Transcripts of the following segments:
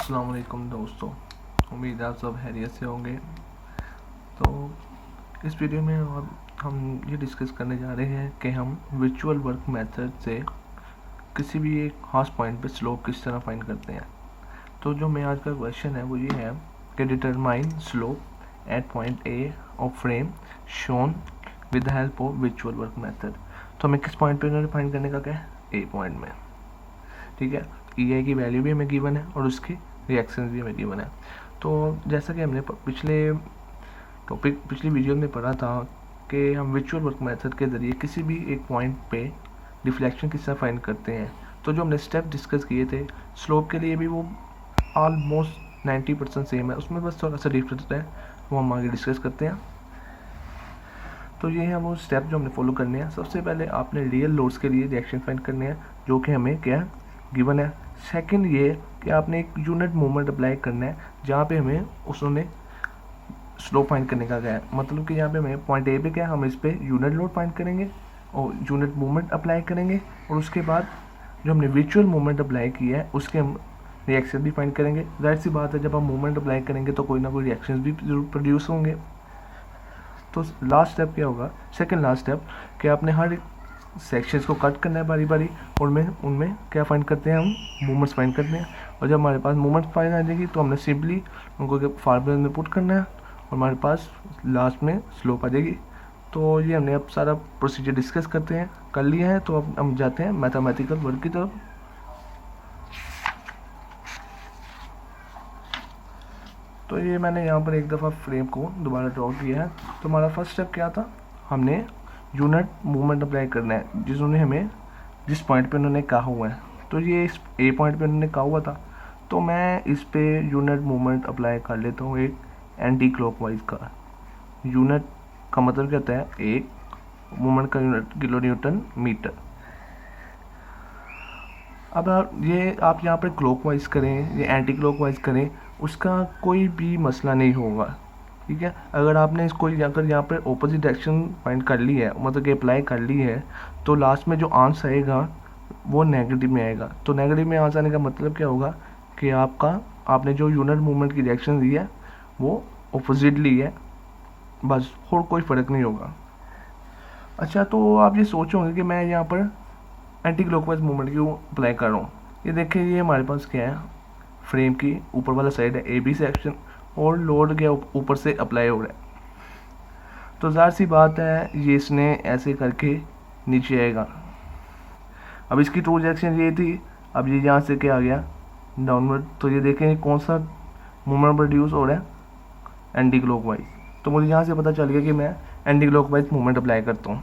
अस्सलाम वालेकुम दोस्तों, उम्मीद है आप सब खैरियत से होंगे। तो इस वीडियो में हम ये डिस्कस करने जा रहे हैं कि हम विजुअल वर्क मेथड से किसी भी एक खास पॉइंट पे स्लोप किस तरह फाइंड करते हैं। तो जो मैं आज का क्वेश्चन है वो ये है कि determine slope eight point A of frame shown with the help of visual work method. तो हमें किस पॉइंट पे इन्होंने फाइंड करने का क्या है, ए पॉइंट में। ठीक है, ई आई की वैल्यू भी हमें गिवन है और उसकी रिएक्शन भी हमें गिवन है। तो जैसा कि हमने पिछली वीडियो में पढ़ा था कि हम विजुअल वर्क मेथड के ज़रिए किसी भी एक पॉइंट पे डिफ्लेक्शन किस तरह फाइंड करते हैं। तो जो हमने स्टेप डिस्कस किए थे स्लोप के लिए भी वो ऑलमोस्ट 90% सेम है, उसमें बस थोड़ा सा डिफरेंस है, वो हम आगे डिस्कस करते हैं। तो ये है वो स्टेप जो हमने फॉलो करने हैं। सबसे पहले आपने रियल लोड्स के लिए रिएक्शन फाइंड करने हैं जो कि हमें क्या गिवन है। सेकंड ये कि आपने एक यूनिट मूवमेंट अप्लाई करना है जहाँ पे हमें उसने स्लोप फाइंड करने का क्या है, मतलब कि यहाँ पे हमें पॉइंट ए पे क्या हम इस पर यूनिट लोड फाइंड करेंगे और यूनिट मूवमेंट अप्लाई करेंगे और उसके बाद जो हमने विजुअल मूवमेंट अप्लाई किया है उसके हम रिएक्शन भी फाइंड करेंगे। जाहिर सी बात है जब हम मूवमेंट अप्लाई करेंगे तो कोई ना कोई रिएक्शन भी जरूर प्रोड्यूस होंगे। तो लास्ट स्टेप क्या होगा, सेकंड लास्ट स्टेप, कि आपने हर एक सेक्शंस को कट करना है बारी बारी और उनमें क्या फाइंड करते हैं, हम मूवमेंट्स फाइंड करते हैं। और जब हमारे पास मूवमेंट फाइंड आ जाएगी तो हमने सिंपली उनको फार्मूले में पुट करना है और हमारे पास लास्ट में स्लोप आ जाएगी। तो ये हमने अब सारा प्रोसीजर डिस्कस करते हैं कर लिया है। तो अब हम जाते हैं मैथमेटिकल वर्क की तरफ। तो ये मैंने यहाँ पर एक दफ़ा फ्रेम को दोबारा ड्रॉ किया है। तो हमारा फर्स्ट स्टेप क्या था, हमने यूनिट मूवमेंट अप्लाई करना है जिस पॉइंट पे उन्होंने कहा हुआ है। तो ये इस ए पॉइंट पे उन्होंने कहा हुआ था तो मैं इस पे यूनिट मूवमेंट अप्लाई कर लेता हूँ एक एंटी क्लॉकवाइज का। यूनिट का मतलब क्या होता है, एक मूवमेंट का यूनिट किलो न्यूटन मीटर। अब आप यहाँ पर क्लॉकवाइज करें या एंटी क्लॉकवाइज करें उसका कोई भी मसला नहीं होगा। ठीक है, अगर आपने इसको अगर यहाँ पर ऑपोजिट डायरेक्शन फाइंड कर ली है, मतलब कि अप्लाई कर ली है, तो लास्ट में जो आंसर आएगा वो नेगेटिव में आएगा। तो नेगेटिव में आंसर आने का मतलब क्या होगा कि आपने जो यूनिट मूवमेंट की रिएक्शन दी है वो ऑपोजिट ली है, बस और कोई फ़र्क नहीं होगा। अच्छा, तो आप ये सोचोगे कि मैं यहाँ पर एंटी क्लॉकवाइज मूवमेंट क्यों अप्लाई कर रहा हूँ। ये देखिए, ये हमारे पास क्या है, फ्रेम की ऊपर वाला साइड है ए बी सेक्शन और लोड क्या ऊपर से अप्लाई हो रहा है। तो ज़ाहिर सी बात है ये इसने ऐसे करके नीचे आएगा। अब इसकी ट्रू डायरेक्शन ये थी, अब ये यहाँ से क्या आ गया डाउनवर्ड। तो ये देखें कौन सा मूवमेंट प्रोड्यूस हो रहा है, एंटी क्लॉकवाइज। तो मुझे यहाँ से पता चल गया कि मैं एंटी क्लॉकवाइज मूवमेंट अप्लाई करता हूँ।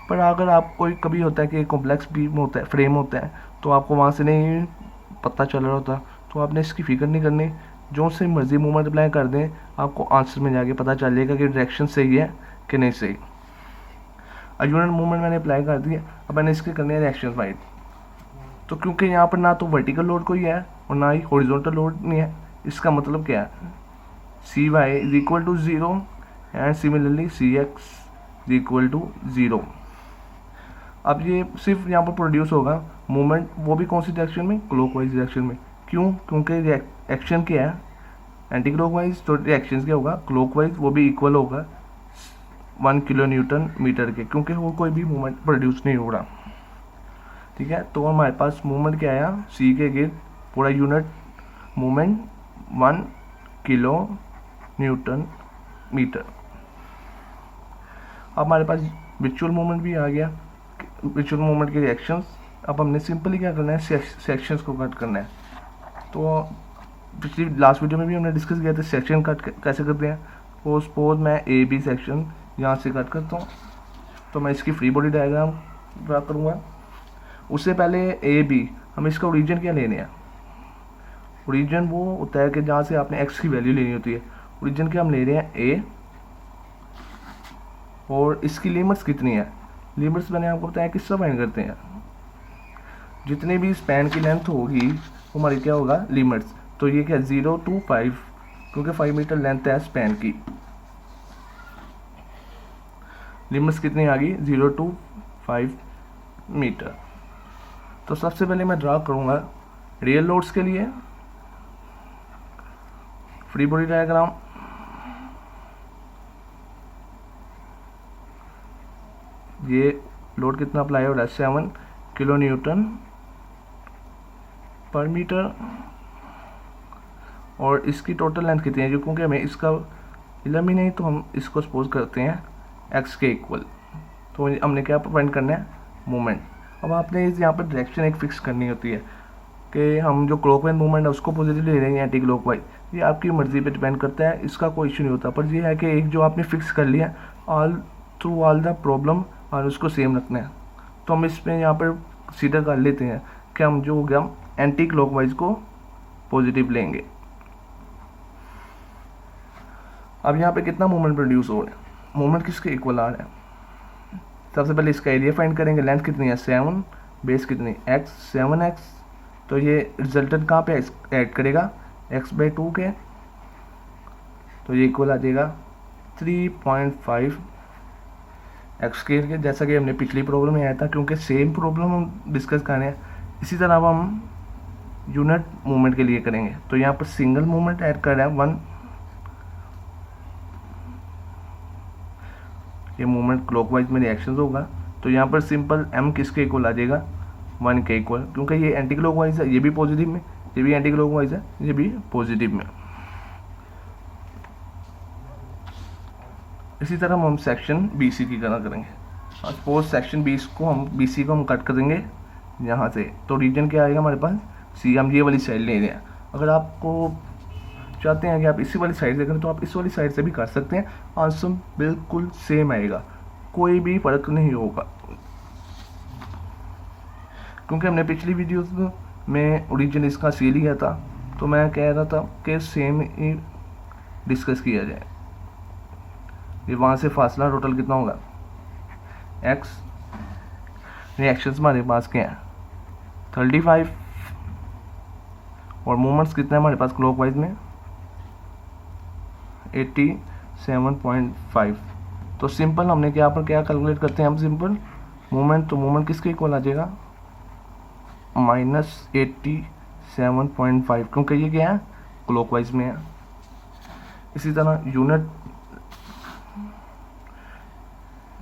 पर अगर आप कोई कभी होता है कि कॉम्प्लेक्स बीम होता है, फ्रेम होता है, तो आपको वहाँ से नहीं पता चल रहा होता, तो आपने इसकी फिक्र नहीं करनी, जो से मर्जी मूवमेंट अप्लाई कर दें आपको आंसर में जाके पता चल जाएगा कि डायरेक्शन सही है कि नहीं सही। अब यूनिट मूवमेंट मैंने अप्लाई कर दिया, अब मैंने इसके करने हैं रिएक्शन फाइंड। तो क्योंकि यहाँ पर ना तो वर्टिकल लोड कोई है और ना ही हॉरिजॉन्टल लोड नहीं है, इसका मतलब क्या है, C Y is equal to 0 and similarly C X is equal to 0। अब ये सिर्फ यहाँ पर प्रोड्यूस होगा मूवमेंट, वो भी कौन सी डायरेक्शन में, क्लॉकवाइज डायरेक्शन में। क्यों, क्योंकि एक्शन क्या है एंटी क्लॉकवाइज, तो रिएक्शन क्या होगा क्लॉकवाइज, वो भी इक्वल होगा 1 किलो न्यूटन मीटर के, क्योंकि वो कोई भी मूवमेंट प्रोड्यूस नहीं हो रहा। ठीक है, तो हमारे पास मूवमेंट क्या आया, सी के गिर पूरा unit movement 1 kilo newton metre. अब हमारे पास विजुअल मूवमेंट भी आ गया, विजुअल मूवमेंट के रिएक्शंस। अब हमने सिंपली क्या करना है, सेक्शंस को कट करना है। तो पिछली लास्ट वीडियो में भी हमने डिस्कस किया था सेक्शन कट कैसे करते हैं। तो सपोज मैं ए बी सेक्शन यहाँ से कट करता हूँ, तो मैं इसकी फ्री बॉडी डायग्राम ड्रा करूँगा। उससे पहले ए बी हम इसका ओरिजिन क्या लेने हैं, ओरिजिन वो होता है कि जहाँ से आपने एक्स की वैल्यू लेनी होती है। ओरिजिन के हम ले रहे हैं ए और इसकी लिमिट्स कितनी है, लिमिट्स मैंने आपको बताया किससे फाइंड करते हैं, जितनी भी स्पैन की लेंथ होगी वो हमारी क्या होगा लिमिट्स। तो ये क्या 0 to 5, क्योंकि 5 मीटर लेंथ है स्पैन की, लिमिट्स कितनी आ गई 0 to 5 मीटर। तो सबसे पहले मैं ड्रा करूँगा रियल लोड्स के लिए फ्री बॉडी डायग्राम, ये लोड कितना अप्लाई हो रहा है 7 किलो न्यूटन पर मीटर, और इसकी टोटल लेंथ कितनी है, जो क्योंकि हमें इसका इलम ही नहीं तो हम इसको सपोज करते हैं एक्स के इक्वल। तो हमने क्या फाइंड करना है, मोमेंट। अब आपने यहाँ पर डायरेक्शन एक फिक्स करनी होती है कि हम जो क्लॉकवाइज मूवमेंट है उसको पॉजिटिव ले रहे हैं एंटी क्लॉकवाइज, ये आपकी मर्जी पे डिपेंड करता है, इसका कोई इशू नहीं होता। पर ये है कि एक जो आपने फिक्स कर लिया all through all the problem और उसको सेम रखना है। तो हम इसमें यहाँ पर सीधा कर लेते हैं कि हम जो हो गया एंटी क्लॉकवाइज को पॉजिटिव लेंगे। अब यहाँ पे कितना मूवमेंट प्रोड्यूस हो रहा है, मूवमेंट किसके इक्वल आ रहा है। सबसे पहले इसका एरिया फाइंड करेंगे, लेंथ कितनी है 7, बेस कितनी x 7x, तो ये रिजल्टेंट कहाँ पे ऐड करेगा x/2 के, तो ये इक्वल आ जाएगा 3.5 एक्स स्क्वायर के, जैसा कि हमने पिछली प्रॉब्लम में आया था, क्योंकि सेम प्रॉब्लम हम डिस्कस कर रहे हैं। इसी तरह अब हम यूनिट मूवमेंट के लिए करेंगे, तो यहाँ पर सिंगल मूवमेंट ऐड कर रहे हैं 1, ये मूवमेंट क्लॉकवाइज में रिएक्शन होगा, तो यहाँ पर सिंपल m किसके इक्वल आ जाएगा 1 के इक्वल, क्योंकि ये एंटी क्लॉकवाइज है, ये भी पॉजिटिव में, ये भी एंटी क्लॉकवाइज है, ये भी पॉजिटिव में। इसी तरह हम सेक्शन BC की गणना करेंगे। सपोज सेक्शन BC को हम कट करेंगे यहाँ से, तो रीजन क्या आएगा हमारे पास C, हम ये वाली साइड ले रहे हैं। अगर आपको चाहते हैं कि आप इसी वाली साइड से करें तो आप इस वाली साइड से भी कर सकते हैं, आंसर बिल्कुल सेम आएगा, कोई भी फर्क नहीं होगा। क्योंकि हमने पिछली वीडियोस में ओरिजिन इसका C लिया था, तो मैं कह रहा था कि सेम ही डिस्कस किया जाए। ये वहाँ से फासला टोटल कितना होगा x, रिएक्शंस हमारे पास क्या है 35, और मूवमेंट्स कितना है हमारे पास क्लॉकवाइज में 87.5। तो सिंपल हमने क्या पर क्या कैलकुलेट करते हैं हम सिंपल मूवमेंट, तो मूवमेंट किसके इक्वल आ जाएगा -87.5, क्योंकि ये क्या है क्लॉकवाइज में है। इसी तरह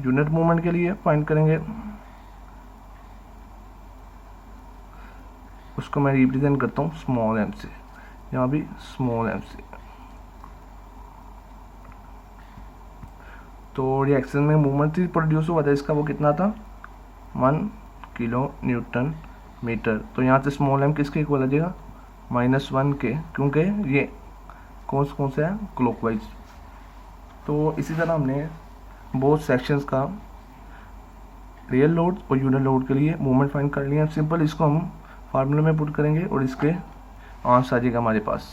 यूनिट मूवमेंट के लिए फाइंड करेंगे, उसको मैं रिप्रेजेंट करता हूँ स्मॉल m से, यहाँ भी स्मॉल m से। तो रिएक्शन में मूवमेंट प्रोड्यूस हुआ था इसका, वो कितना था 1 किलो न्यूटन मीटर, तो यहाँ से स्मॉल m किसके इक्वल आ जाएगा -1 के, क्योंकि ये कौन सा है क्लॉकवाइज। तो इसी तरह हमने बोथ सेक्शंस का रियल लोड और यूनिट लोड के लिए मूवमेंट फाइंड कर लिया। सिंपल इसको हम फार्मूले में पुट करेंगे और इसके आंसर आ जाएगा हमारे पास।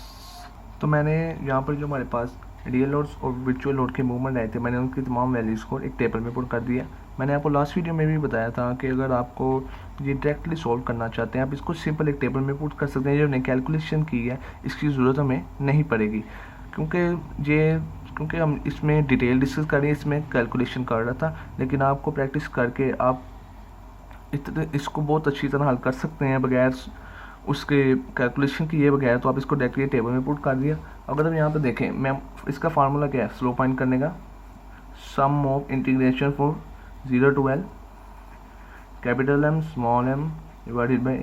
तो मैंने यहाँ पर जो हमारे पास रियल लोड्स और वर्चुअल लोड के मूवमेंट आए थे, मैंने उनकी तमाम वैल्यूज़ को एक टेबल में पुट कर दिया। मैंने आपको लास्ट वीडियो में भी बताया था कि अगर आपको ये डायरेक्टली सॉल्व करना चाहते हैं, आप इसको सिंपल एक टेबल में पुट कर सकते हैं। जो हमने कैलकुलेशन की है इसकी ज़रूरत हमें नहीं पड़ेगी, क्योंकि हम इसमें डिटेल डिस्कस करें, इसमें कैलकुलेशन कर रहा था, लेकिन आपको प्रैक्टिस करके आप इसको बहुत अच्छी तरह हल कर सकते हैं बगैर उसके कैलकुलेशन किए बगैर। तो आप इसको डायरेक्टली टेबल में पुट कर दिया। अगर हम यहाँ पे देखें, मैं इसका फार्मूला क्या है स्लोप फाइंड करने का, sum of integration for 0 to L capital M small m divided by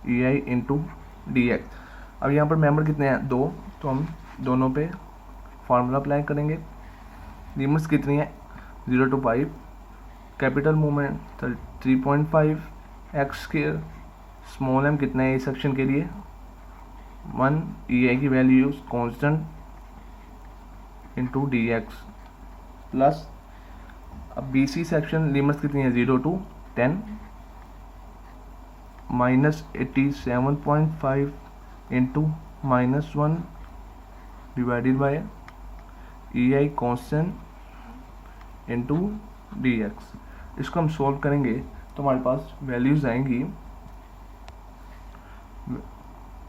EI into dx। अब यहाँ पर मेंबर कितने हैं 2, तो हम दोनों पे फार्मूला अप्लाई करेंगे। लिमिट्स कितनी है 0 to 5, capital movement 3.5 x square, small m कितना है इस सेक्शन के लिए 1, EI की value constant into dx plus अब BC सेक्शन लिमिट्स कितनी है 0 to 10 -87.5 into -1 divided by EI constant into dx। इसको हम सॉल्व करेंगे तो हमारे पास वैल्यूज़ आएंगी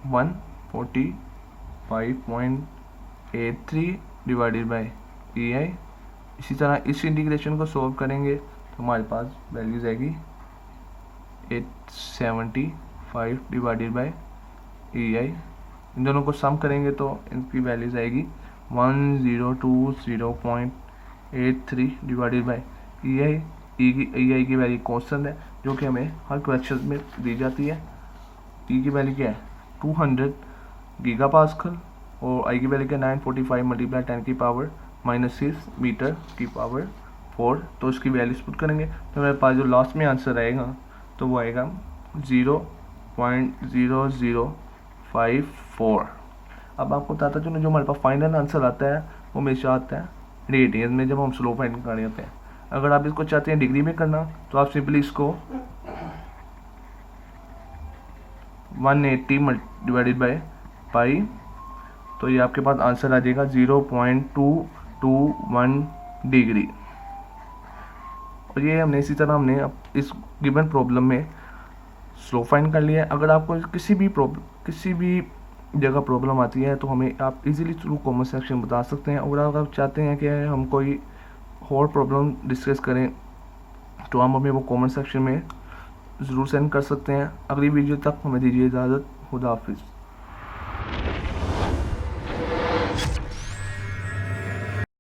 145.83 डिवाइडेड बाय EI। इसी तरह इस इंटीग्रेशन को सॉल्व करेंगे तो हमारे पास वैल्यूज आएगी 875 डिवाइडेड बाय EI इन दोनों को सम करेंगे तो इनकी वैल्यूज आएगी 1020.83 डिवाइडेड बाई ई की वैल्यू कॉन्स्टेंट है जो कि हमें हर क्वेश्चन में दी जाती है। ई की वैल्यू क्या है 200 गीगा पास्कल और आई की वैल्यू क्या 945 मल्टीप्लाई 10 की पावर -6 मीटर की पावर 4। तो इसकी वैल्यूज पुट करेंगे तो हमारे पास जो लास्ट में आंसर आएगा तो वो आएगा 0.0054। अब आपको बताता चलो जो हमारे पास फाइनल आंसर आता है वो हमेशा आता है रेडियन में जब हम स्लो फाइंड कर रहे होते हैं। अगर आप इसको चाहते हैं डिग्री में करना तो आप सिंपली इसको 180 डिवाइडेड बाई पाई, तो ये आपके पास आंसर आ जाएगा 0.221 डिग्री। और ये हमने इसी तरह हमने इस गिवन प्रॉब्लम में स्लो फाइंड कर लिया है। अगर आपको किसी भी जगह प्रॉब्लम आती है तो हमें आप इजीली थ्रू कमेंट सेक्शन बता सकते हैं। और अगर आप चाहते हैं कि हम कोई और प्रॉब्लम डिस्कस करें तो हम हमें वो कमेंट सेक्शन में ज़रूर सेंड कर सकते हैं। अगली वीडियो तक हमें दीजिए इजाज़त। खुदा हाफिज़।